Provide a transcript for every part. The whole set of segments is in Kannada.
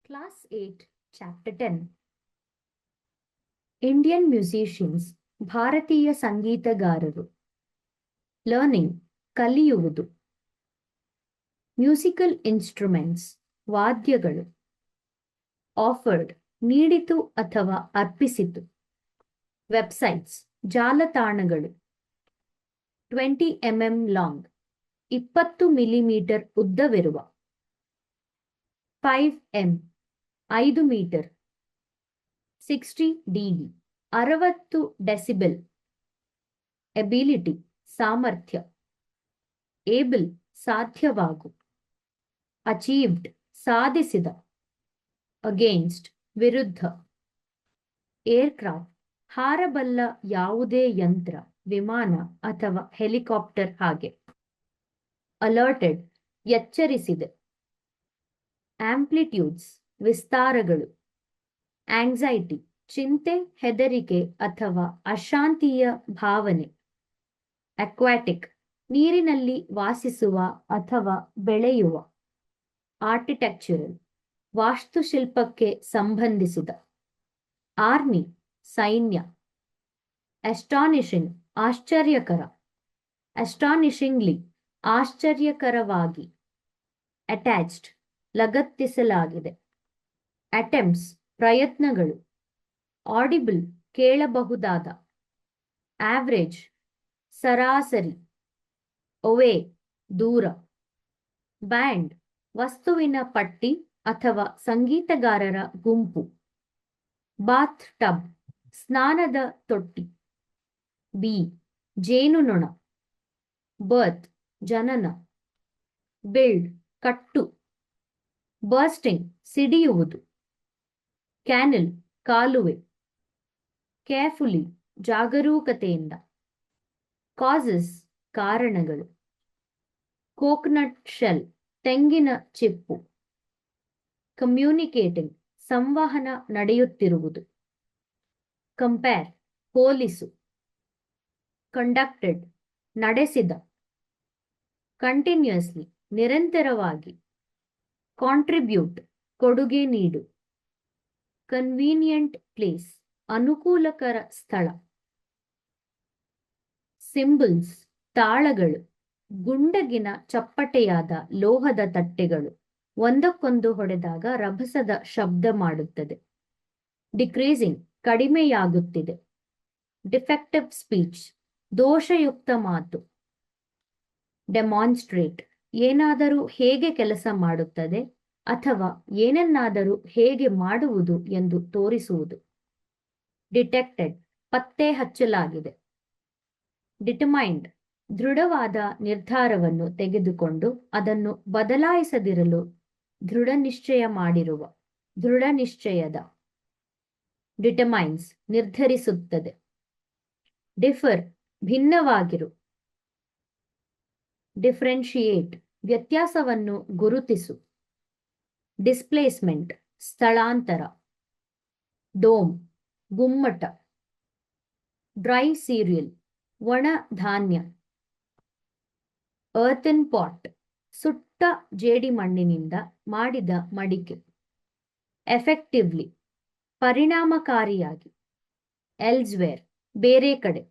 Class 8, Chapter 10. Indian musicians, ಭಾರತೀಯ ಸಂಗೀತಗಾರರು. Learning, ಕಲಿಯುವುದು. Musical instruments, ವಾದ್ಯಗಳು. Offered, ನೀಡಿತು ಅಥವಾ ಅರ್ಪಿಸಿತು. Websites, ಜಾಲತಾಣಗಳು. 20 mm long, 20 ಮಿಲಿಮೀಟರ್ ಉದ್ದವಿರುವ. 5 m, 5 metre. 60 dB, 60 decibel. Ability, ಸಾಮರ್ಥ್ಯ. ಏಬಲ್, ಸಾಧ್ಯವಾಗು. ಅಚೀವ್ಡ್, ಸಾಧಿಸಿದ. ಅಗೇನ್ಸ್ಟ್, ವಿರುದ್ಧ. ಏರ್ಕ್ರಾಫ್ಟ್, ಹಾರಬಲ್ಲ ಯಾವುದೇ ಯಂತ್ರ, ವಿಮಾನ ಅಥವಾ ಹೆಲಿಕಾಪ್ಟರ್ ಹಾಗೆ. ಅಲರ್ಟೆಡ್, ಎಚ್ಚರಿಸಿದೆ. ಆಂಪ್ಲಿಟ್ಯೂಡ್ಸ್, ವಿಸ್ತಾರಗಳು. ಆಂಗ್ಸೈಟಿ, ಚಿಂತೆ, ಹೆದರಿಕೆ ಅಥವಾ ಅಶಾಂತಿಯ ಭಾವನೆ. ಅಕ್ವಾಟಿಕ್, ನೀರಿನಲ್ಲಿ ವಾಸಿಸುವ ಅಥವಾ ಬೆಳೆಯುವ. ಆರ್ಕಿಟೆಕ್ಚರಲ್, ವಾಸ್ತುಶಿಲ್ಪಕ್ಕೆ ಸಂಬಂಧಿಸಿದ. ಆರ್ಮಿ, ಸೈನ್ಯ. ಅಸ್ಟಾನಿಷಿಂಗ್, ಆಶ್ಚರ್ಯಕರ. ಅಸ್ಟಾನಿಷಿಂಗ್ಲಿ, ಆಶ್ಚರ್ಯಕರವಾಗಿ. ಅಟ್ಯಾಚ್ಡ್, ಲಗತ್ತಿಸಲಾಗಿದೆ. ಅಟೆಂಪ್ಟ್ಸ್, ಪ್ರಯತ್ನಗಳು. ಆಡಿಬಲ್, ಕೇಳಬಹುದಾದ. ಆವರೇಜ್, ಸರಾಸರಿ. ಅವೇ, ದೂರ. ಬ್ಯಾಂಡ್, ವಸ್ತುವಿನ ಪಟ್ಟಿ ಅಥವಾ ಸಂಗೀತಗಾರರ ಗುಂಪು. ಬಾತ್ ಟಬ್, ಸ್ನಾನದ ತೊಟ್ಟಿ. ಬಿ, ಜೇನುನೊಣ. ಬರ್ತ್, ಜನನ. ಬಿಲ್ಡ್, ಕಟ್ಟು. ಬರ್ಸ್ಟಿಂಗ್, ಸಿಡಿಯುವುದು. ಕ್ಯಾನಲ್, ಕಾಲುವೆ. ಕೇರ್ಫುಲಿ, ಜಾಗರೂಕತೆಯಿಂದ. ಕಾಸಸ್, ಕಾರಣಗಳು. ಕೋಕೋನಟ್ ಶೆಲ್, ತೆಂಗಿನ ಚಿಪ್ಪು. ಕಮ್ಯುನಿಕೇಟಿಂಗ್, ಸಂವಹನ ನಡೆಯುತ್ತಿರುವುದು. ಕಂಪೇರ್, ಹೋಲಿಸು. ಕಂಡಕ್ಟೆಡ್, ನಡೆಸಿದ. ಕಂಟಿನ್ಯೂಸ್ಲಿ, ನಿರಂತರವಾಗಿ. ಕಾಂಟ್ರಿಬ್ಯೂಟ್, ಕೊಡುಗೆ ನೀಡು. ಕನ್ವೀನಿಯಂಟ್ ಪ್ಲೇಸ್, ಅನುಕೂಲಕರ ಸ್ಥಳ. ಸಿಂಬಲ್ಸ್, ತಾಳಗಳು. ಗುಂಡಗಿನ ಚಪ್ಪಟೆಯಾದ ಲೋಹದ ತಟ್ಟೆಗಳು ಒಂದಕ್ಕೊಂದು ಹೊಡೆದಾಗ ರಭಸದ ಶಬ್ದ ಮಾಡುತ್ತದೆ. ಡಿಕ್ರೀಸಿಂಗ್, ಕಡಿಮೆಯಾಗುತ್ತಿದೆ. ಡಿಫೆಕ್ಟಿವ್ ಸ್ಪೀಚ್, ದೋಷಯುಕ್ತ ಮಾತು. ಡೆಮಾನ್ಸ್ಟ್ರೇಟ್, ಏನಾದರೂ ಹೇಗೆ ಕೆಲಸ ಮಾಡುತ್ತದೆ ಅಥವಾ ಏನನ್ನಾದರೂ ಹೇಗೆ ಮಾಡುವುದು ಎಂದು ತೋರಿಸುವುದು. ಡಿಟೆಕ್ಟೆಡ್, ಪತ್ತೆ ಹಚ್ಚಲಾಗಿದೆ. ಡಿಟರ್ಮೈನ್ಡ್, ದೃಢವಾದ ನಿರ್ಧಾರವನ್ನು ತೆಗೆದುಕೊಂಡು ಅದನ್ನು ಬದಲಾಯಿಸದಿರಲು ದೃಢನಿಶ್ಚಯ ಮಾಡಿರುವ, ದೃಢನಿಶ್ಚಯದ. ಡಿಟರ್ಮೈನ್ಸ್, ನಿರ್ಧರಿಸುತ್ತದೆ. ಡಿಫರ್, ಭಿನ್ನವಾಗಿರು. ಡಿಫ್ರೆನ್ಶಿಯೇಟ್, ವ್ಯತ್ಯಾಸವನ್ನು ಗುರುತಿಸು. ಡಿಸ್ಪ್ಲೇಸ್ಮೆಂಟ್, ಸ್ಥಳಾಂತರ. ಡೋಮ್, ಗುಮ್ಮಟ. ಡ್ರೈ ಸೀರಿಯಲ್, ಒಣ ಧಾನ್ಯ. ಅರ್ಥನ್ ಪಾಟ್, ಸುಟ್ಟ ಜೇಡಿಮಣ್ಣಿನಿಂದ ಮಾಡಿದ ಮಡಿಕೆ. ಎಫೆಕ್ಟಿವ್ಲಿ, ಪರಿಣಾಮಕಾರಿಯಾಗಿ. ಎಲ್ಸ್ವೇರ್, ಬೇರೆ ಕಡೆ.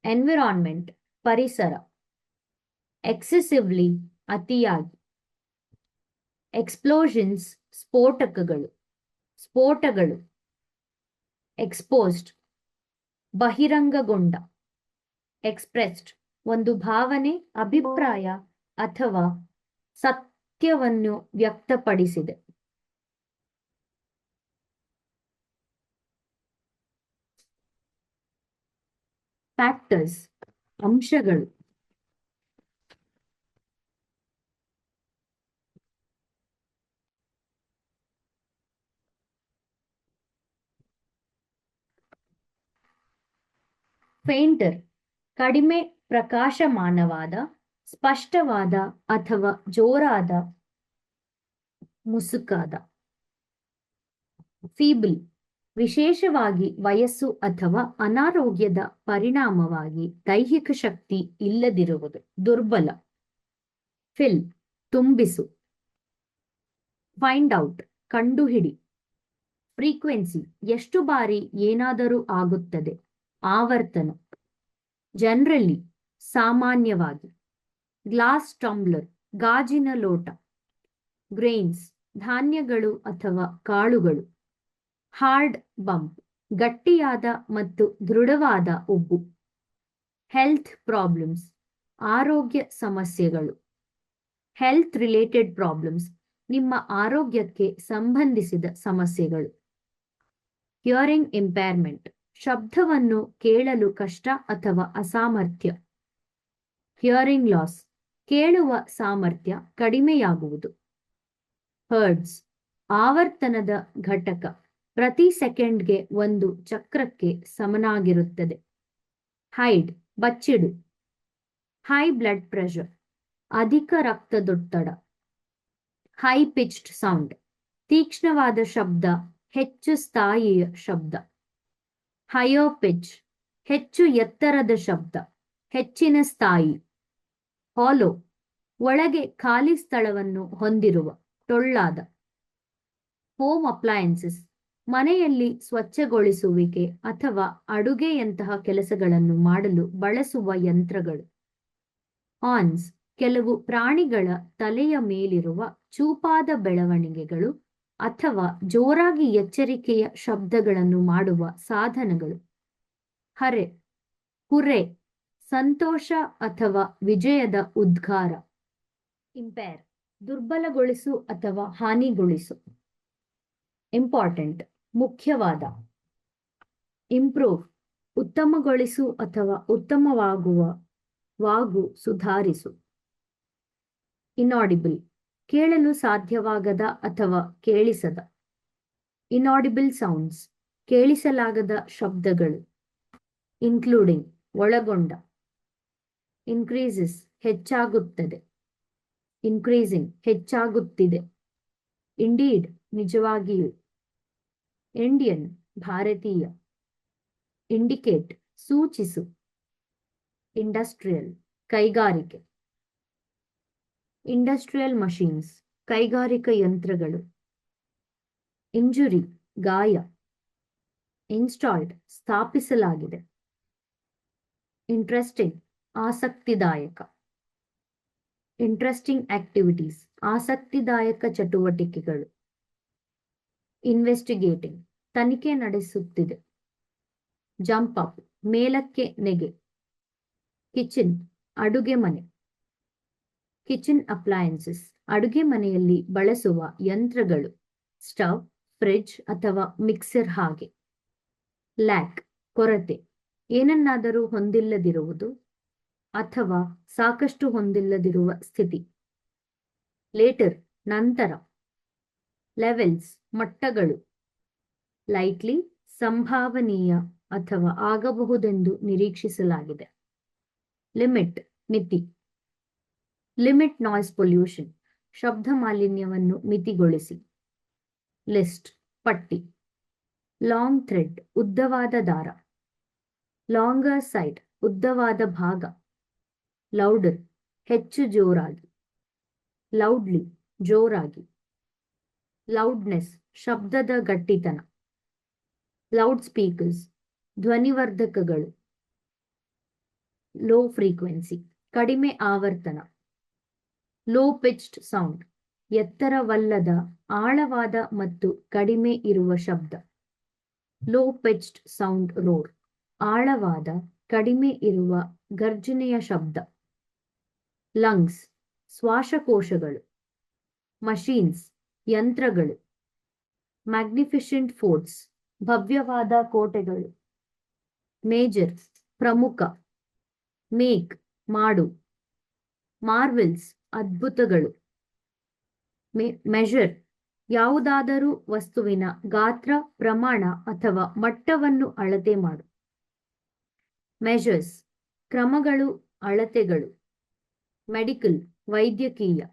ಎನ್ವಿರಾನ್ಮೆಂಟ್, ಪರಿಸರ. ಎಕ್ಸೆಸಿವ್ಲಿ, ಅತಿಯಾಗಿ. ಎಕ್ಸ್ಪ್ಲೋಷನ್ಸ್, ಸ್ಫೋಟಕಗಳು, ಸ್ಫೋಟಗಳು. ಎಕ್ಸ್ಪೋಸ್ಡ್, ಬಹಿರಂಗಗೊಂಡ. ಎಕ್ಸ್ಪ್ರೆಸ್ಡ್, ಒಂದು ಭಾವನೆ, ಅಭಿಪ್ರಾಯ ಅಥವಾ ಸತ್ಯವನ್ನು ವ್ಯಕ್ತಪಡಿಸಿದೆ. ಫ್ಯಾಕ್ಟರ್ಸ್, ಅಂಶಗಳು. ಫೇಂಟರ್, ಕಡಿಮೆ ಪ್ರಕಾಶಮಾನವಾದ, ಸ್ಪಷ್ಟವಾದ ಅಥವಾ ಜೋರಾದ, ಮುಸುಕಾದ. ಫೀಬಲ್, ವಿಶೇಷವಾಗಿ ವಯಸ್ಸು ಅಥವಾ ಅನಾರೋಗ್ಯದ ಪರಿಣಾಮವಾಗಿ ದೈಹಿಕ ಶಕ್ತಿ ಇಲ್ಲದಿರುವುದು, ದುರ್ಬಲ. ಫಿಲ್, ತುಂಬಿಸು. ಫೈಂಡ್ ಔಟ್, ಕಂಡುಹಿಡಿ. ಫ್ರೀಕ್ವೆನ್ಸಿ ಎಷ್ಟು ಬಾರಿ ಏನಾದರೂ ಆಗುತ್ತದೆ. ಆವರ್ತನ ಜನರಲಿ ಸಾಮಾನ್ಯವಾಗಿ. ಗ್ಲಾಸ್ ಟಂಬ್ಲರ್ ಗಾಜಿನ ಲೋಟ. ಗ್ರೇನ್ಸ್ ಧಾನ್ಯಗಳು ಅಥವಾ ಕಾಳುಗಳು. ಹಾರ್ಡ್ ಬಂಪ್ ಗಟ್ಟಿಯಾದ ಮತ್ತು ದೃಢವಾದ ಉಬ್ಬು. ಹೆಲ್ತ್ ಪ್ರಾಬ್ಲಮ್ಸ್ ಆರೋಗ್ಯ ಸಮಸ್ಯೆಗಳು. ಹೆಲ್ತ್ ರಿಲೇಟೆಡ್ ಪ್ರಾಬ್ಲಮ್ಸ್ ನಿಮ್ಮ ಆರೋಗ್ಯಕ್ಕೆ ಸಂಬಂಧಿಸಿದ ಸಮಸ್ಯೆಗಳು. ಹಿಯರಿಂಗ್ ಇಂಪೇರ್ಮೆಂಟ್ ಶಬ್ದವನ್ನು ಕೇಳಲು ಕಷ್ಟ ಅಥವಾ ಅಸಾಮರ್ಥ್ಯ. ಹಿಯರಿಂಗ್ ಲಾಸ್ ಕೇಳುವ ಸಾಮರ್ಥ್ಯ ಕಡಿಮೆಯಾಗುವುದು. ಹರ್ಟ್ಸ್ ಆವರ್ತನದ ಘಟಕ ಪ್ರತಿ ಸೆಕೆಂಡ್ಗೆ ಒಂದು ಚಕ್ರಕ್ಕೆ ಸಮನಾಗಿರುತ್ತದೆ. ಹೈಡ್ ಬಚ್ಚಿಡು. ಹೈ ಬ್ಲಡ್ ಪ್ರೆಷರ್ ಅಧಿಕ ರಕ್ತದೊತ್ತಡ. ಹೈ ಪಿಚ್ಡ್ ಸೌಂಡ್ ತೀಕ್ಷ್ಣವಾದ ಶಬ್ದ, ಹೆಚ್ಚು ಸ್ಥಾಯಿಯ ಶಬ್ದ. ಹೈಯರ್ ಪಿಚ್ ಹೆಚ್ಚು ಎತ್ತರದ ಶಬ್ದ, ಹೆಚ್ಚಿನ ಸ್ಥಾಯಿ. ಹಾಲೋ ಒಳಗೆ ಖಾಲಿ ಸ್ಥಳವನ್ನು ಹೊಂದಿರುವ, ಟೊಳ್ಳಾದ. ಹೋಮ್ ಅಪ್ಲಯನ್ಸಸ್ ಮನೆಯಲ್ಲಿ ಸ್ವಚ್ಛಗೊಳಿಸುವಿಕೆ ಅಥವಾ ಅಡುಗೆಯಂತಹ ಕೆಲಸಗಳನ್ನು ಮಾಡಲು ಬಳಸುವ ಯಂತ್ರಗಳು. ಹಾರ್ನ್ಸ್ ಕೆಲವು ಪ್ರಾಣಿಗಳ ತಲೆಯ ಮೇಲಿರುವ ಚೂಪಾದ ಬೆಳವಣಿಗೆಗಳು ಅಥವಾ ಜೋರಾಗಿ ಎಚ್ಚರಿಕೆಯ ಶಬ್ದಗಳನ್ನು ಮಾಡುವ ಸಾಧನಗಳು. ಹರೆ ಹುರೆ ಸಂತೋಷ ಅಥವಾ ವಿಜಯದ ಉದ್ಗಾರ. ಇಂಪೇರ್ ದುರ್ಬಲಗೊಳಿಸು ಅಥವಾ ಹಾನಿಗೊಳಿಸು. ಇಂಪಾರ್ಟೆಂಟ್ ಮುಖ್ಯವಾದ. ಇಂಪ್ರೂವ್ ಉತ್ತಮಗೊಳಿಸು ಅಥವಾ ಸುಧಾರಿಸು. ಇನಾಡಿಬಲ್ ಕೇಳಲು ಸಾಧ್ಯವಾಗದ ಅಥವಾ ಕೇಳಿಸದ. ಇನಾಡಿಬಲ್ ಸೌಂಡ್ಸ್ ಕೇಳಿಸಲಾಗದ ಶಬ್ದಗಳು. ಇನ್ಕ್ಲೂಡಿಂಗ್ ಒಳಗೊಂಡ. ಇನ್ಕ್ರೀಸಸ್ ಹೆಚ್ಚಾಗುತ್ತದೆ. ಇನ್ಕ್ರೀಸಿಂಗ್ ಹೆಚ್ಚಾಗುತ್ತಿದೆ. ಇಂಡೀಡ್ ನಿಜವಾಗಿಯೂ. ಇಂಡಿಯನ್ ಭಾರತೀಯ. ಇಂಡಿಕೇಟ್ ಸೂಚಿಸು. ಇಂಡಸ್ಟ್ರಿಯಲ್ ಕೈಗಾರಿಕೆ. ಇಂಡಸ್ಟ್ರಿಯಲ್ ಮಷೀನ್ಸ್ ಕೈಗಾರಿಕಾ ಯಂತ್ರಗಳು. ಇಂಜುರಿ ಗಾಯ. ಇನ್ಸ್ಟಾಲ್ಡ್ ಸ್ಥಾಪಿಸಲಾಗಿದೆ. ಇಂಟ್ರೆಸ್ಟಿಂಗ್ ಆಸಕ್ತಿದಾಯಕ. ಇಂಟ್ರೆಸ್ಟಿಂಗ್ ಆಕ್ಟಿವಿಟೀಸ್ ಆಸಕ್ತಿದಾಯಕ ಚಟುವಟಿಕೆಗಳು. ಇನ್ವೆಸ್ಟಿಗೇಟಿಂಗ್ ತನಿಖೆ ನಡೆಸುತ್ತಿದೆ. ಜಂಪ್ ಅಪ್ ಮೇಲಕ್ಕೆ ನೆಗೆ. ಕಿಚನ್ ಅಡುಗೆ ಮನೆ. ಕಿಚನ್ ಅಪ್ಲಯನ್ಸಸ್ ಅಡುಗೆ ಮನೆಯಲ್ಲಿ ಬಳಸುವ ಯಂತ್ರಗಳು. ಸ್ಟವ್, ಫ್ರಿಡ್ಜ್ ಅಥವಾ ಮಿಕ್ಸರ್ ಹಾಗೆ. ಲ್ಯಾಕ್ ಕೊರತೆ ಏನನ್ನಾದರೂ ಹೊಂದಿಲ್ಲದಿರುವುದು ಅಥವಾ ಸಾಕಷ್ಟು ಹೊಂದಿಲ್ಲದಿರುವ ಸ್ಥಿತಿ. ಲೇಟರ್ ನಂತರ. ಲೆವೆಲ್ಸ್ ಮಟ್ಟಗಳು. ಲೈಟ್ಲಿ ಸಂಭಾವನೀಯ ಅಥವಾ ಆಗಬಹುದೆಂದು ನಿರೀಕ್ಷಿಸಲಾಗಿದೆ. ಲಿಮಿಟ್ ಮಿತಿ. ಲಿಮಿಟ್ ನಾಯ್ಸ್ ಪೊಲ್ಯೂಷನ್ ಶಬ್ದ ಮಾಲಿನ್ಯವನ್ನು ಮಿತಿಗೊಳಿಸಿ. ಲಿಸ್ಟ್ ಪಟ್ಟಿ. ಲಾಂಗ್ ಥ್ರೆಡ್ ಉದ್ದವಾದ ದಾರ. ಲಾಂಗರ್ ಸೈಡ್ ಉದ್ದವಾದ ಭಾಗ. ಲೌಡರ್ ಹೆಚ್ಚು ಜೋರಾಗಿ. ಲೌಡ್ಲಿ ಜೋರಾಗಿ. ಲೌಡ್ನೆಸ್ ಶಬ್ದದ ಗಟ್ಟಿತನ. ಲೌಡ್ ಸ್ಪೀಕರ್ಸ್ ಧ್ವನಿವರ್ಧಕಗಳು. ಲೋ ಫ್ರೀಕ್ವೆನ್ಸಿ ಕಡಿಮೆ ಆವರ್ತನ. ಲೋ ಪಿಚ್ಡ್ ಸೌಂಡ್ ಎತ್ತರವಲ್ಲದ, ಆಳವಾದ ಮತ್ತು ಕಡಿಮೆ ಇರುವ ಶಬ್ದ. ಲೋ ಪಿಚ್ಡ್ ಸೌಂಡ್ ರೋರ್ ಆಳವಾದ, ಕಡಿಮೆ ಇರುವ ಗರ್ಜನೆಯ ಶಬ್ದ. ಲಂಗ್ಸ್ ಶ್ವಾಸಕೋಶಗಳು. ಮಷೀನ್ಸ್ ಯಂತ್ರಗಳು. ಮ್ಯಾಗ್ನಿಫಿಷೆಂಟ್ ಫೋರ್ಟ್ಸ್ ಭವ್ಯವಾದ ಕೋಟೆಗಳು. ಮೇಜರ್ ಪ್ರಮುಖ. ಮೇಕ್ ಮಾಡು. ಮಾರ್ವೆಲ್ಸ್ ಅದ್ಭುತಗಳು. ಮೆಷರ್ ಯಾವುದಾದರೂ ವಸ್ತುವಿನ ಗಾತ್ರ, ಪ್ರಮಾಣ ಅಥವಾ ಮಟ್ಟವನ್ನು ಅಳತೆ ಮಾಡು. ಮೆಷರ್ಸ್ ಕ್ರಮಗಳು, ಅಳತೆಗಳು. ಮೆಡಿಕಲ್ ವೈದ್ಯಕೀಯ.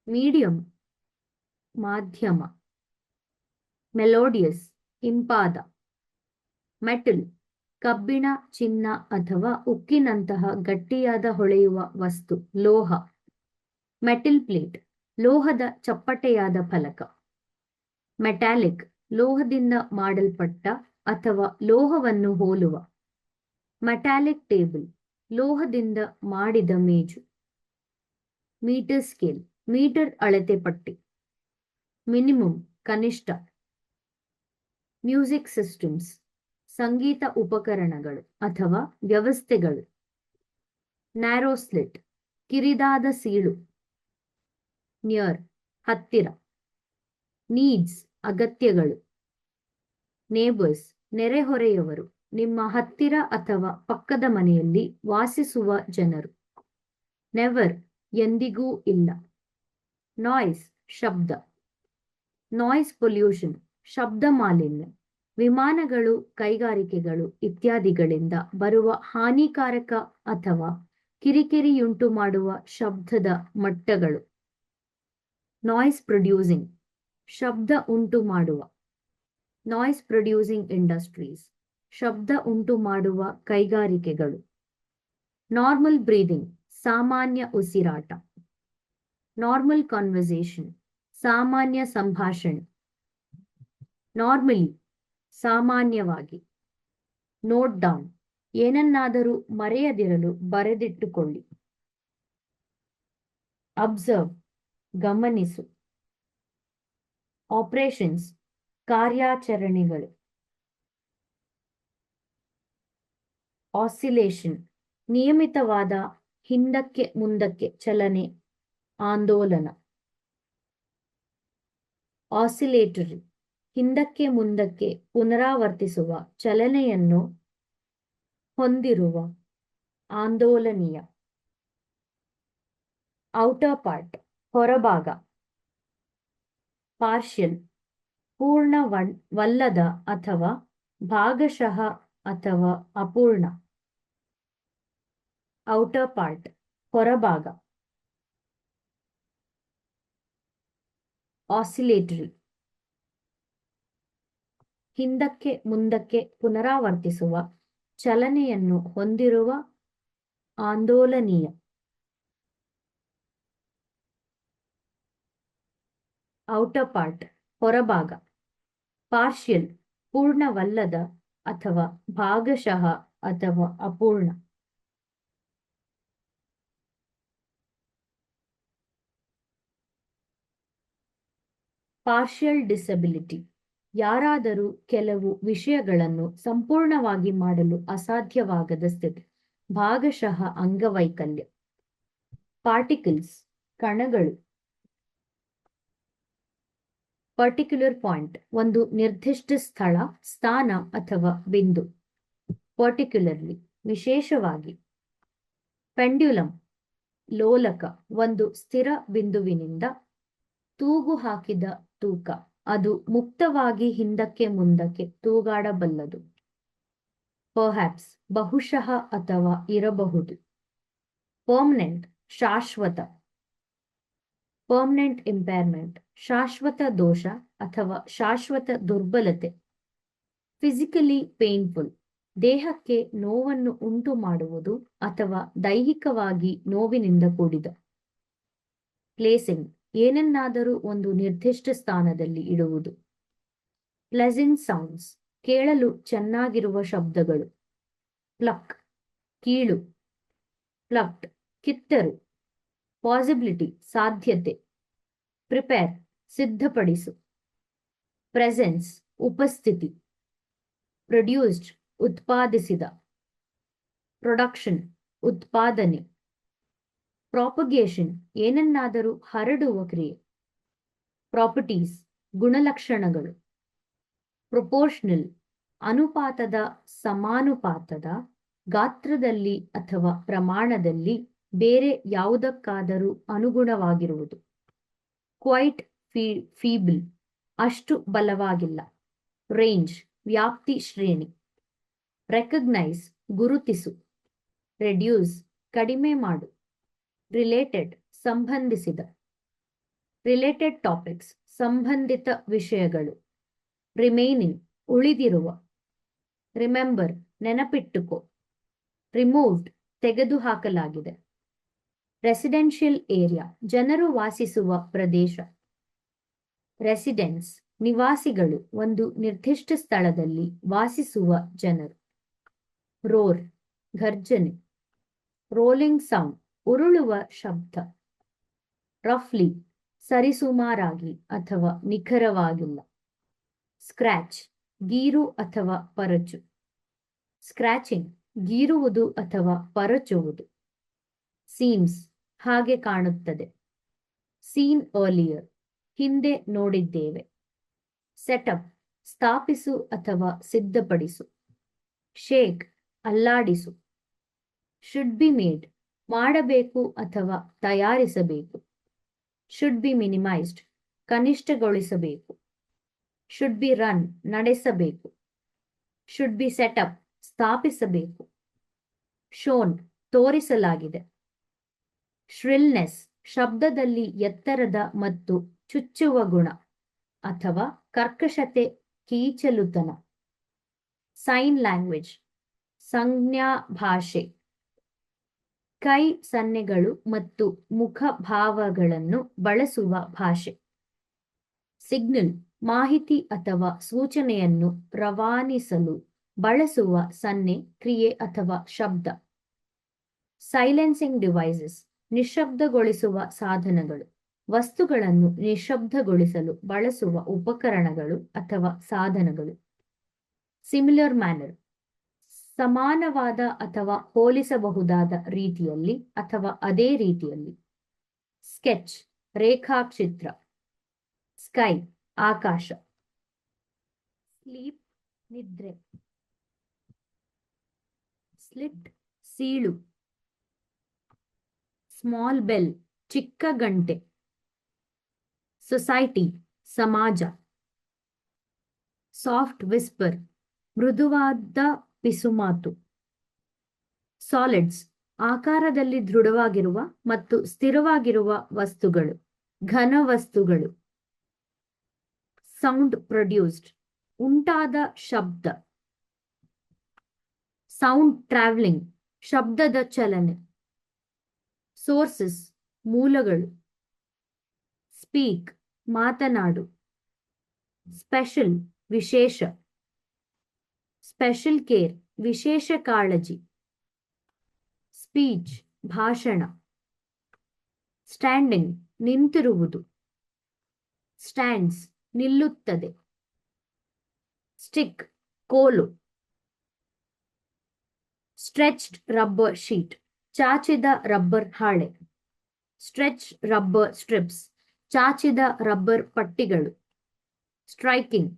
ಮೀಡಿಯಂ ಮಾಧ್ಯಮ. ಮೆಲೋಡಿಯಸ್ ಇಂಪಾದ. ಮೆಟಲ್ ಕಬ್ಬಿಣ, ಚಿನ್ನ ಅಥವಾ ಉಕ್ಕಿನಂತಹ ಗಟ್ಟಿಯಾದ ಹೊಳೆಯುವ ವಸ್ತು, ಲೋಹ. ಮೆಟಲ್ ಪ್ಲೇಟ್ ಲೋಹದ ಚಪ್ಪಟೆಯಾದ ಫಲಕ. ಮೆಟಾಲಿಕ್, ಲೋಹದಿಂದ ಮಾಡಲ್ಪಟ್ಟ ಅಥವಾ ಲೋಹವನ್ನು ಹೋಲುವ. ಮೆಟಾಲಿಕ್ ಟೇಬಲ್, ಲೋಹದಿಂದ ಮಾಡಿದ ಮೇಜು. ಮೀಟರ್ ಸ್ಕೇಲ್, ಮೀಟರ್ ಅಳತೆ ಪಟ್ಟಿ. ಮಿನಿಮಮ್, ಕನಿಷ್ಠ. ಮ್ಯೂಸಿಕ್ ಸಿಸ್ಟಮ್ಸ್, ಸಂಗೀತ ಉಪಕರಣಗಳು ಅಥವಾ ವ್ಯವಸ್ಥೆಗಳು. ನ್ಯಾರೋ ಸ್ಲಿಟ್, ಕಿರಿದಾದ ಸೀಳು. ನಿಯರ್, ಹತ್ತಿರ. ನೀಡ್ಸ್, ಅಗತ್ಯಗಳು. ನೇಬರ್ಸ್, ನೆರೆಹೊರೆಯವರು, ನಿಮ್ಮ ಹತ್ತಿರ ಅಥವಾ ಪಕ್ಕದ ಮನೆಯಲ್ಲಿ ವಾಸಿಸುವ ಜನರು. ನೆವರ್, ಎಂದಿಗೂ ಇಲ್ಲ. ನಾಯ್ಸ್, ಶಬ್ದ. ನಾಯ್ಸ್ ಪೊಲ್ಯೂಷನ್, ಶಬ್ದ ಮಾಲಿನ್ಯ. ವಿಮಾನಗಳು, ಕೈಗಾರಿಕೆಗಳು ಇತ್ಯಾದಿಗಳಿಂದ ಬರುವ ಹಾನಿಕಾರಕ ಅಥವಾ ಕಿರಿಕಿರಿಯುಂಟು ಮಾಡುವ ಶಬ್ದದ ಮಟ್ಟಗಳು. ನಾಯ್ಸ್ ಪ್ರೊಡ್ಯೂಸಿಂಗ್, ಶಬ್ದ ಉಂಟು ಮಾಡುವ. ನಾಯ್ಸ್ ಪ್ರೊಡ್ಯೂಸಿಂಗ್ ಇಂಡಸ್ಟ್ರೀಸ್, ಶಬ್ದ ಉಂಟು ಮಾಡುವ ಕೈಗಾರಿಕೆಗಳು. ನಾರ್ಮಲ್ ಬ್ರೀದಿಂಗ್, ಸಾಮಾನ್ಯ ಉಸಿರಾಟ. ನಾರ್ಮಲ್ ಕಾನ್ವರ್ಸೇಷನ್, ಸಾಮಾನ್ಯ ಸಂಭಾಷಣೆ. ನಾರ್ಮಲಿ, ಸಾಮಾನ್ಯವಾಗಿ. ನೋಟ್ ಡೌನ್, ಏನನ್ನಾದರೂ ಮರೆಯದಿರಲು ಬರೆದಿಟ್ಟುಕೊಳ್ಳಿ. ಅಬ್ಸರ್ವ್, ಗಮನಿಸು. ಆಪರೇಷನ್ಸ್, ಕಾರ್ಯಾಚರಣೆಗಳು. ಆಸಿಲೇಷನ್, ನಿಯಮಿತವಾದ ಹಿಂದಕ್ಕೆ ಮುಂದಕ್ಕೆ ಚಲನೆ, ಆಂದೋಲನ. ಆಸಿಲೇಟರಿ, ಹಿಂದಕ್ಕೆ ಮುಂದಕ್ಕೆ ಪುನರಾವರ್ತಿಸುವ ಚಲನೆಯನ್ನು ಹೊಂದಿರುವ, ಆಂದೋಲನೀಯ. ಔಟರ್ ಪಾರ್ಟ್, ಹೊರಭಾಗ. ಪಾರ್ಷಿಯಲ್, ಪೂರ್ಣವಲ್ಲದ ಅಥವಾ ಭಾಗಶಃ ಅಥವಾ ಅಪೂರ್ಣ. ಔಟರ್ ಪಾರ್ಟ್, ಹೊರಭಾಗ. ಆಸಿಲೇಟರಿ, ಹಿಂದಕ್ಕೆ ಮುಂದಕ್ಕೆ ಪುನರಾವರ್ತಿಸುವ ಚಲನೆಯನ್ನು ಹೊಂದಿರುವ, ಆಂದೋಲನೀಯ. ಔಟರ್ ಪಾರ್ಟ್, ಹೊರಭಾಗ. ಪಾರ್ಷಿಯಲ್, ಪೂರ್ಣವಲ್ಲದ ಅಥವಾ ಭಾಗಶಃ ಅಥವಾ ಅಪೂರ್ಣ. ಪಾರ್ಷಿಯಲ್ ಡಿಸಬಿಲಿಟಿ, ಯಾರಾದರೂ ಕೆಲವು ವಿಷಯಗಳನ್ನು ಸಂಪೂರ್ಣವಾಗಿ ಮಾಡಲು ಅಸಾಧ್ಯವಾಗದ ಸ್ಥಿತಿ, ಭಾಗಶಃ ಅಂಗವೈಕಲ್ಯ. ಪಾರ್ಟಿಕಲ್ಸ್, ಕಣಗಳು. ಪರ್ಟಿಕ್ಯುಲರ್ ಪಾಯಿಂಟ್, ಒಂದು ನಿರ್ದಿಷ್ಟ ಸ್ಥಳ, ಸ್ಥಾನ ಅಥವಾ ಬಿಂದು. ಪರ್ಟಿಕ್ಯುಲರ್ಲಿ, ವಿಶೇಷವಾಗಿ. ಪೆಂಡ್ಯುಲಮ್, ಲೋಲಕ, ಒಂದು ಸ್ಥಿರ ಬಿಂದುವಿನಿಂದ ತೂಗು ಹಾಕಿದ ತೂಕ, ಅದು ಮುಕ್ತವಾಗಿ ಹಿಂದಕ್ಕೆ ಮುಂದಕ್ಕೆ ತೂಗಾಡಬಲ್ಲದು. ಪರ್ಹ್ಯಾಪ್ಸ್, ಬಹುಶಃ ಅಥವಾ ಇರಬಹುದು. ಪರ್ಮನೆಂಟ್, ಶಾಶ್ವತ. ಪರ್ಮನೆಂಟ್ ಇಂಪೇರ್ಮೆಂಟ್, ಶಾಶ್ವತ ದೋಷ ಅಥವಾ ಶಾಶ್ವತ ದುರ್ಬಲತೆ. ಫಿಸಿಕಲಿ ಪೇನ್ಫುಲ್, ದೇಹಕ್ಕೆ ನೋವನ್ನು ಉಂಟು ಮಾಡುವುದು ಅಥವಾ ದೈಹಿಕವಾಗಿ ನೋವಿನಿಂದ ಕೂಡಿದ. ಪ್ಲೇಸಿಂಗ್, ಏನನ್ನಾದರೂ ಒಂದು ನಿರ್ದಿಷ್ಟ ಸ್ಥಾನದಲ್ಲಿ ಇಡುವುದು. ಪ್ಲೆಸೆಂಟ್ ಸೌಂಡ್ಸ್, ಕೇಳಲು ಚೆನ್ನಾಗಿರುವ ಶಬ್ದಗಳು. ಪ್ಲಕ್, ಕೀಳು. ಪ್ಲಕ್ಡ್, ಕಿತ್ತರು. ಪಾಸಿಬಿಲಿಟಿ, ಸಾಧ್ಯತೆ. ಪ್ರಿಪೇರ್, ಸಿದ್ಧಪಡಿಸು. ಪ್ರೆಸೆನ್ಸ್, ಉಪಸ್ಥಿತಿ. ಪ್ರೊಡ್ಯೂಸ್ಡ್, ಉತ್ಪಾದಿಸಿದ. ಪ್ರೊಡಕ್ಷನ್, ಉತ್ಪಾದನೆ. ಪ್ರಾಪಗೇಷನ್, ಏನನ್ನಾದರೂ ಹರಡುವ ಕ್ರಿಯೆ. ಪ್ರಾಪರ್ಟೀಸ್, ಗುಣಲಕ್ಷಣಗಳು. ಪ್ರೊಪೋರ್ಷನಲ್, ಅನುಪಾತದ, ಸಮಾನುಪಾತದ, ಗಾತ್ರದಲ್ಲಿ ಅಥವಾ ಪ್ರಮಾಣದಲ್ಲಿ ಬೇರೆ ಯಾವುದಕ್ಕಾದರೂ ಅನುಗುಣವಾಗಿರುವುದು. ಕ್ವೈಟ್ ಫೀಬಲ್, ಅಷ್ಟು ಬಲವಾಗಿಲ್ಲ. ರೇಂಜ್, ವ್ಯಾಪ್ತಿ ಶ್ರೇಣಿ. ರೆಕಗ್ನೈಸ್, ಗುರುತಿಸು. ರೆಡ್ಯೂಸ್, ಕಡಿಮೆ ಮಾಡು. ರಿಲೇಟೆಡ್, ಸಂಬಂಧಿಸಿದ. ರಿಲೇಟೆಡ್ ಟಾಪಿಕ್ಸ್, ಸಂಬಂಧಿತ ವಿಷಯಗಳು. ರಿಮೈನಿಂಗ್, ಉಳಿದಿರುವ. ರಿಮೆಂಬರ್, ನೆನಪಿಟ್ಟುಕೋ. ರಿಮೂವ್ಡ್, ತೆಗೆದುಹಾಕಲಾಗಿದೆ. ರೆಸಿಡೆನ್ಷಿಯಲ್ ಏರಿಯಾ, ಜನರು ವಾಸಿಸುವ ಪ್ರದೇಶ. ರೆಸಿಡೆನ್ಸ್, ನಿವಾಸಿಗಳು, ಒಂದು ನಿರ್ದಿಷ್ಟ ಸ್ಥಳದಲ್ಲಿ ವಾಸಿಸುವ ಜನರು. ರೋರ್, ಘರ್ಜನೆ. ರೋಲಿಂಗ್ ಸೌಂಡ್, ಉರುಳುವ ಶಬ್ದ. ರಫ್ಲಿ, ಸರಿಸುಮಾರಾಗಿ ಅಥವಾ ನಿಖರವಾಗಿಲ್ಲ. ಸ್ಕ್ರ್ಯಾಚ್, ಗೀರು ಅಥವಾ ಪರಚು. ಸ್ಕ್ರ್ಯಾಚಿಂಗ್, ಗೀರುವುದು ಅಥವಾ ಪರಚುವುದು. ಸೀಮ್ಸ್, ಹಾಗೆ ಕಾಣುತ್ತದೆ. ಸೀನ್ ಅರ್ಲಿಯರ್, ಹಿಂದೆ ನೋಡಿದ್ದೇವೆ. ಸೆಟಪ್, ಸ್ಥಾಪಿಸು ಅಥವಾ ಸಿದ್ಧಪಡಿಸು. ಶೇಕ್, ಅಲ್ಲಾಡಿಸು. ಶುಡ್ ಬಿ ಮೇಡ್, ಮಾಡಬೇಕು ಅಥವಾ ತಯಾರಿಸಬೇಕು. ಶುಡ್ ಬಿ ಮಿನಿಮೈಸ್ಡ್, ಕನಿಷ್ಠಗೊಳಿಸಬೇಕು. ಶುಡ್ ಬಿ ರನ್, ನಡೆಸಬೇಕು. ಶುಡ್ ಬಿ ಸೆಟಪ್, ಸ್ಥಾಪಿಸಬೇಕು. ಶೋನ್, ತೋರಿಸಲಾಗಿದೆ. ಶ್ರಿಲ್ನೆಸ್, ಶಬ್ದದಲ್ಲಿ ಎತ್ತರದ ಮತ್ತು ಚುಚ್ಚುವ ಗುಣ ಅಥವಾ ಕರ್ಕಶತೆ, ಕೀಚಲುತನ. ಸೈನ್ ಲ್ಯಾಂಗ್ವೇಜ್, ಸಂಜ್ಞಾ ಭಾಷೆ. ಕೈ ಸನ್ನೆಗಳು ಮತ್ತು ಮುಖಭಾವಗಳನ್ನು ಬಳಸುವ ಭಾಷೆ. ಸಿಗ್ನಲ್, ಮಾಹಿತಿ ಅಥವಾ ಸೂಚನೆಯನ್ನು ರವಾನಿಸಲು ಬಳಸುವ ಸನ್ನೆ, ಕ್ರಿಯೆ ಅಥವಾ ಶಬ್ದ. ಸೈಲೆನ್ಸಿಂಗ್ ಡಿವೈಸಸ್, ನಿಶ್ಶಬ್ದಗೊಳಿಸುವ ಸಾಧನಗಳು. ವಸ್ತುಗಳನ್ನು ನಿಶ್ಶಬ್ದಗೊಳಿಸಲು ಬಳಸುವ ಉಪಕರಣಗಳು ಅಥವಾ ಸಾಧನಗಳು. ಸಿಮಿಲರ್ ಮ್ಯಾನರ್, ಸಮಾನವಾದ ಅಥವಾ ಹೋಲಿಸಬಹುದಾದ ರೀತಿಯಲ್ಲಿ ಅಥವಾ ಅದೇ ರೀತಿಯಲ್ಲಿ. ಸ್ಕೆಚ್, ರೇಖಾಚಿತ್ರ. ಸ್ಕೈ, ಆಕಾಶ. ಸ್ಲೀಪ್, ನಿದ್ರೆ. ಸ್ಲಿಟ್, ಸೀಳು. ಸ್ಮಾಲ್ ಬೆಲ್, ಚಿಕ್ಕ ಗಂಟೆ. ಸೊಸೈಟಿ, ಸಮಾಜ. ಸಾಫ್ಟ್ ವಿಸ್ಪರ್, ಮೃದುವಾದ ಪಿಸುಮಾತು. ಸಾಲಿಡ್ಸ್, ಆಕಾರದಲ್ಲಿ ದೃಢವಾಗಿರುವ ಮತ್ತು ಸ್ಥಿರವಾಗಿರುವ ವಸ್ತುಗಳು, ಘನ ವಸ್ತುಗಳು. ಸೌಂಡ್ ಪ್ರೊಡ್ಯೂಸ್ಡ್, ಉಂಟಾದ ಶಬ್ದ. ಸೌಂಡ್ ಟ್ರಾವೆಲಿಂಗ್, ಶಬ್ದದ ಚಲನೆ. ಸೋರ್ಸಸ್, ಮೂಲಗಳು. ಸ್ಪೀಕ್, ಮಾತನಾಡು. ಸ್ಪೆಷಲ್, ವಿಶೇಷ. ಸ್ಪೆಷಲ್ ಕೇರ್, ವಿಶೇಷ ಕಾಳಜಿ. ಸ್ಪೀಚ್, ಭಾಷಣ. ಸ್ಟ್ಯಾಂಡಿಂಗ್, ನಿಂತಿರುವುದು. ಸ್ಟ್ಯಾಂಡ್ಸ್, ನಿಲ್ಲುತ್ತದೆ. ಸ್ಟಿಕ್, ಕೋಲು. ಸ್ಟ್ರೆಚ್ಡ್ ರಬ್ಬರ್ ಶೀಟ್, ಚಾಚಿದ ರಬ್ಬರ್ ಹಾಳೆ. ಸ್ಟ್ರೆಚ್ ರಬ್ಬರ್ ಸ್ಟ್ರಿಪ್ಸ್, ಚಾಚಿದ ರಬ್ಬರ್ ಪಟ್ಟಿಗಳು. ಸ್ಟ್ರೈಕಿಂಗ್,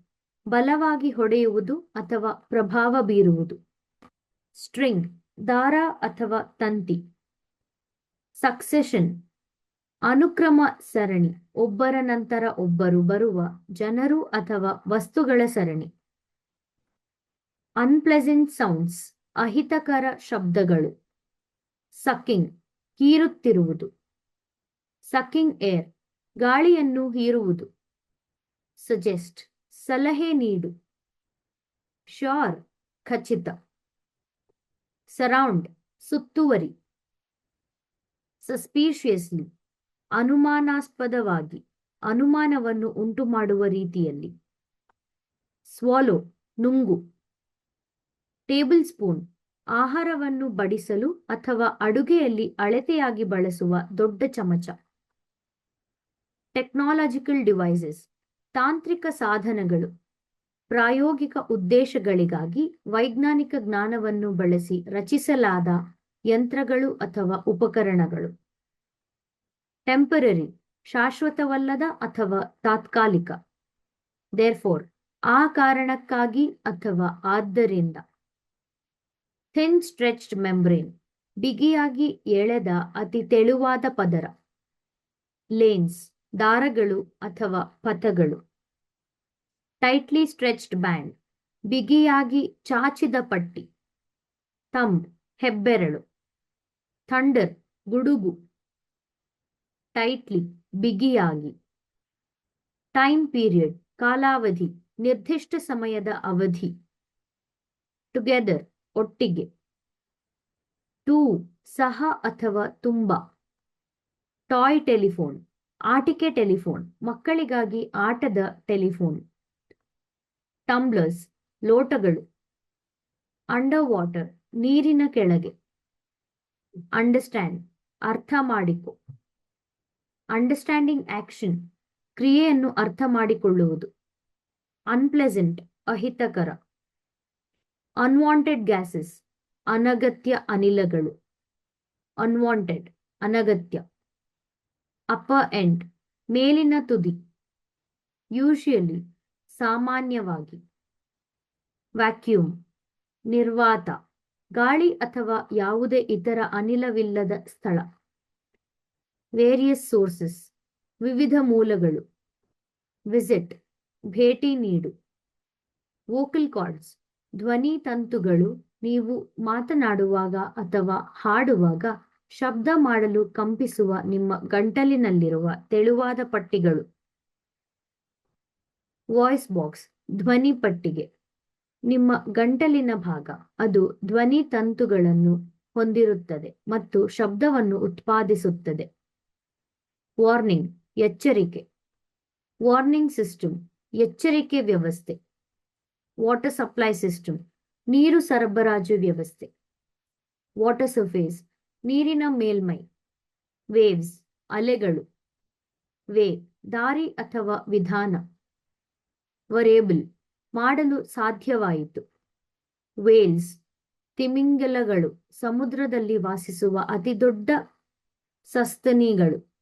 ಬಲವಾಗಿ ಹೊಡೆಯುವುದು ಅಥವಾ ಪ್ರಭಾವ ಬೀರುವುದು. ಸ್ಟ್ರಿಂಗ್, ದಾರ ಅಥವಾ ತಂತಿ. ಸಕ್ಸೆಷನ್, ಅನುಕ್ರಮ ಸರಣಿ, ಒಬ್ಬರ ನಂತರ ಒಬ್ಬರು ಬರುವ ಜನರು ಅಥವಾ ವಸ್ತುಗಳ ಸರಣಿ. ಅನ್ಪ್ಲೆಸೆಂಟ್ ಸೌಂಡ್ಸ್, ಅಹಿತಕರ ಶಬ್ದಗಳು. ಸಕ್ಕಿಂಗ್, ಹೀರುತ್ತಿರುವುದು. ಸಕ್ಕಿಂಗ್ ಏರ್, ಗಾಳಿಯನ್ನು ಹೀರುವುದು. ಸಜೆಸ್ಟ್, ಸಲಹೆ ನೀಡು. ಶ್ಯೂರ್, ಖಚಿತ. ಸರೌಂಡ್, ಸುತ್ತುವರಿ. ಸಸ್ಪೀಷಿಯಸ್ಲಿ, ಅನುಮಾನಾಸ್ಪದವಾಗಿ, ಅನುಮಾನವನ್ನು ಉಂಟುಮಾಡುವ ರೀತಿಯಲ್ಲಿ. ಸ್ವಾಲೋ, ನುಂಗು. ಟೇಬಲ್ ಸ್ಪೂನ್, ಆಹಾರವನ್ನು ಬಡಿಸಲು ಅಥವಾ ಅಡುಗೆಯಲ್ಲಿ ಅಳತೆಯಾಗಿ ಬಳಸುವ ದೊಡ್ಡ ಚಮಚ. ಟೆಕ್ನಾಲಜಿಕಲ್ ಡಿವೈಸಸ್, ತಾಂತ್ರಿಕ ಸಾಧನಗಳು. ಪ್ರಾಯೋಗಿಕ ಉದ್ದೇಶಗಳಿಗಾಗಿ ವೈಜ್ಞಾನಿಕ ಜ್ಞಾನವನ್ನು ಬಳಸಿ ರಚಿಸಲಾದ ಯಂತ್ರಗಳು ಅಥವಾ ಉಪಕರಣಗಳು. ಟೆಂಪರರಿ, ಶಾಶ್ವತವಲ್ಲದ ಅಥವಾ ತಾತ್ಕಾಲಿಕ. ದೇರ್ಫೋರ್, ಆ ಕಾರಣಕ್ಕಾಗಿ ಅಥವಾ ಆದ್ದರಿಂದ. ಥಿನ್ ಸ್ಟ್ರೆಚ್ಡ್ ಮೆಂಬ್ರೇನ್, ಬಿಗಿಯಾಗಿ ಎಳೆದ ಅತಿ ತೆಳುವಾದ ಪದರ. ಲೇನ್ಸ್, ದಾರಗಳು ಅಥವಾ ಪಥಗಳು. ಟೈಟ್ಲಿ ಸ್ಟ್ರೆಚ್ಡ್ ಬ್ಯಾಂಡ್, ಬಿಗಿಯಾಗಿ ಚಾಚಿದ ಪಟ್ಟಿ. ಥಂಬ್, ಹೆಬ್ಬೆರಳು. ಥಂಡರ್, ಗುಡುಗು. ಟೈಟ್ಲಿ, ಬಿಗಿಯಾಗಿ. ಟೈಮ್ ಪೀರಿಯಡ್, ಕಾಲಾವಧಿ, ನಿರ್ದಿಷ್ಟ ಸಮಯದ ಅವಧಿ. ಟುಗೆದರ್, ಒಟ್ಟಿಗೆ. ಟೂ, ಸಹ ಅಥವಾ ತುಂಬ. ಟಾಯ್ ಟೆಲಿಫೋನ್, ಆಟಿಕೆ ಟೆಲಿಫೋನ್, ಮಕ್ಕಳಿಗಾಗಿ ಆಟದ ಟೆಲಿಫೋನ್. ಟಂಬ್ಲರ್ಸ್ ಲೋಟಗಳು. ಅಂಡರ್ ವಾಟರ್ ನೀರಿನ ಕೆಳಗೆ. ಅಂಡರ್ಸ್ಟ್ಯಾಂಡ್ ಅರ್ಥ ಮಾಡಿಕೊ. ಅಂಡರ್ಸ್ಟ್ಯಾಂಡಿಂಗ್ ಆಕ್ಷನ್ ಕ್ರಿಯೆಯನ್ನು ಅರ್ಥ ಮಾಡಿಕೊಳ್ಳುವುದು. ಅನ್ಪ್ಲೆಸೆಂಟ್ ಅಹಿತಕರ. ಅನ್ವಾಂಟೆಡ್ ಗ್ಯಾಸಸ್ ಅನಗತ್ಯ ಅನಿಲಗಳು. ಅನ್ವಾಂಟೆಡ್ ಅನಗತ್ಯ. ಅಪ್ಪರ್ ಎಂಡ್ ಮೇಲಿನ ತುದಿ. ಯೂಶುಯಲಿ ಸಾಮಾನ್ಯವಾಗಿ. ವ್ಯಾಕ್ಯೂಮ್ ನಿರ್ವಾತ ಗಾಳಿ ಅಥವಾ ಯಾವುದೇ ಇತರ ಅನಿಲವಿಲ್ಲದ ಸ್ಥಳ. ವೇರಿಯಸ್ ಸೋರ್ಸಸ್ ವಿವಿಧ ಮೂಲಗಳು. ವಿಸಿಟ್ ಭೇಟಿ ನೀಡು. ವೋಕಲ್ ಕಾರ್ಡ್ಸ್ ಧ್ವನಿ ತಂತುಗಳು ನೀವು ಮಾತನಾಡುವಾಗ ಅಥವಾ ಹಾಡುವಾಗ ಶಬ್ದ ಮಾಡಲು ಕಂಪಿಸುವ ನಿಮ್ಮ ಗಂಟಲಿನಲ್ಲಿರುವ ತೆಳುವಾದ ಪಟ್ಟಿಗಳು. ವಾಯ್ಸ್ ಬಾಕ್ಸ್ ಧ್ವನಿ ಪಟ್ಟಿಗೆ. ನಿಮ್ಮ ಗಂಟಲಿನ ಭಾಗ ಅದು ಧ್ವನಿ ತಂತುಗಳನ್ನು ಹೊಂದಿರುತ್ತದೆ ಮತ್ತು ಶಬ್ದವನ್ನು ಉತ್ಪಾದಿಸುತ್ತದೆ. ವಾರ್ನಿಂಗ್ ಎಚ್ಚರಿಕೆ. ವಾರ್ನಿಂಗ್ ಸಿಸ್ಟಮ್ ಎಚ್ಚರಿಕೆ ವ್ಯವಸ್ಥೆ. ವಾಟರ್ ಸಪ್ಲೈ ಸಿಸ್ಟಮ್ ನೀರು ಸರಬರಾಜು ವ್ಯವಸ್ಥೆ. ವಾಟರ್ ಸರ್ಫೇಸ್ ನೀರಿನ ಮೇಲ್ಮೈ. ವೇವ್ಸ್ ಅಲೆಗಳು. ವೇ ದಾರಿ ಅಥವಾ ವಿಧಾನ. ವರೇಬಲ್ ಮಾಡಲು ಸಾಧ್ಯವಾಯಿತು. ವೇಲ್ಸ್ ತಿಮಿಂಗಲಗಳು ಸಮುದ್ರದಲ್ಲಿ ವಾಸಿಸುವ ಅತಿದೊಡ್ಡ ಸಸ್ತನಿಗಳು.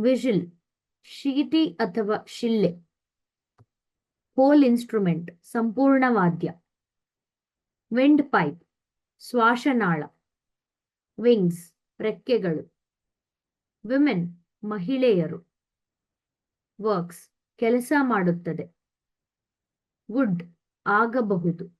ವಿಜಿಲ್ ಶೀಟಿ ಅಥವಾ ಶಿಲ್ಲೆ. ಹೋಲ್ ಇನ್ಸ್ಟ್ರುಮೆಂಟ್ ಸಂಪೂರ್ಣ ವಾದ್ಯ. ವಿಂಡ್ ಪೈಪ್ ಶ್ವಾಸನಾಳ. ವಿಂಗ್ಸ್ ರೆಕ್ಕೆಗಳು. ವಿಮೆನ್ ಮಹಿಳೆಯರು. ವರ್ಕ್ಸ್ ಕೆಲಸ ಮಾಡುತ್ತದೆ. ವುಡ್ ಆಗಬಹುದು.